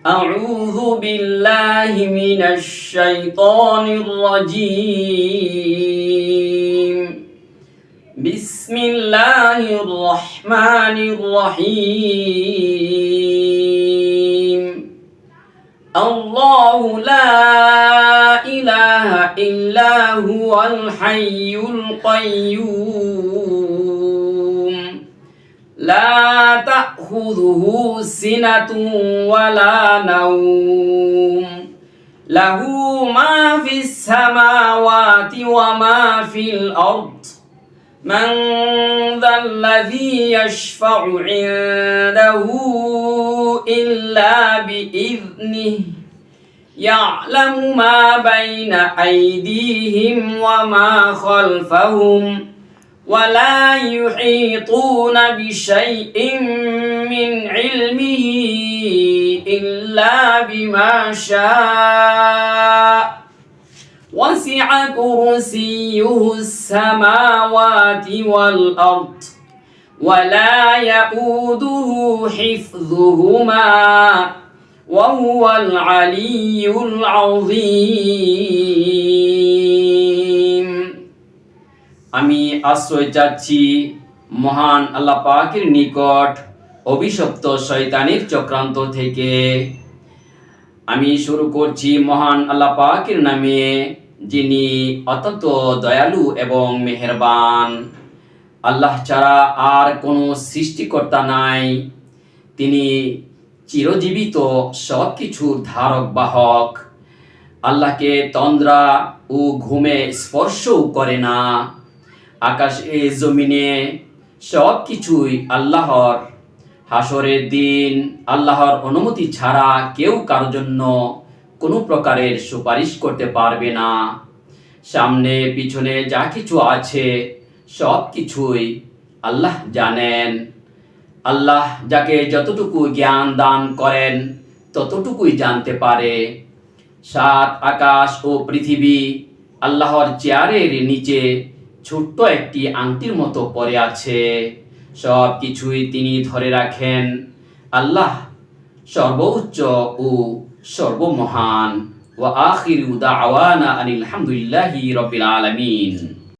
أعوذ بالله من الشيطان الرجيم بسم الله الرحمن الرحيم الله لا إله إلا هو الحي القيوم لا تأخذه سنة ولا نوم له ما في السماوات وما في الأرض من ذا الذي يشفع عنده إلا بإذنه يعلم ما بين أيديهم وما خلفهم ولا يحيطون بشيء من علمه إلا بما شاء وسع كرسيه السماوات والأرض ولا يؤوده حفظهما وهو العلي العظيم আমি আশ্রয় চাচ্ছি মহান আল্লাহ পাকের নিকট অভিশপ্ত শয়তানের চক্রান্ত থেকে। আমি শুরু করছি মহান আল্লাহ পাকের নামে, যিনি অত্যন্ত দয়ালু এবং মেহেরবান। আল্লাহ ছাড়া আর কোনো সৃষ্টিকর্তা নাই। তিনি চিরজীবিত সব কিছুর ধারক বাহক। আল্লাহকে তন্দ্রা ও ঘুমে স্পর্শও করে না। আকাশে জমিনে সব কিছুই আল্লাহর। হাসরের দিন আল্লাহর অনুমতি ছাড়া কেউ কারোর জন্য কোনো প্রকারের সুপারিশ করতে পারবে না। সামনে পিছনে যা কিছু আছে সব কিছুই আল্লাহ জানেন। আল্লাহ যাকে যতটুকু জ্ঞান দান করেন ততটুকুই জানতে পারে। সাত আকাশ ও পৃথিবী আল্লাহর চেয়ারের নিচে ছোট্ট একটি আংটির মতো পড়ে আছে। সব কিছুই তিনি ধরে রাখেন। আল্লাহ সর্বোচ্চ ও সর্বমহান। ওয়া আখিরু দাওয়ানা আনিল হামদুলিল্লাহি রাব্বিল আলামিন।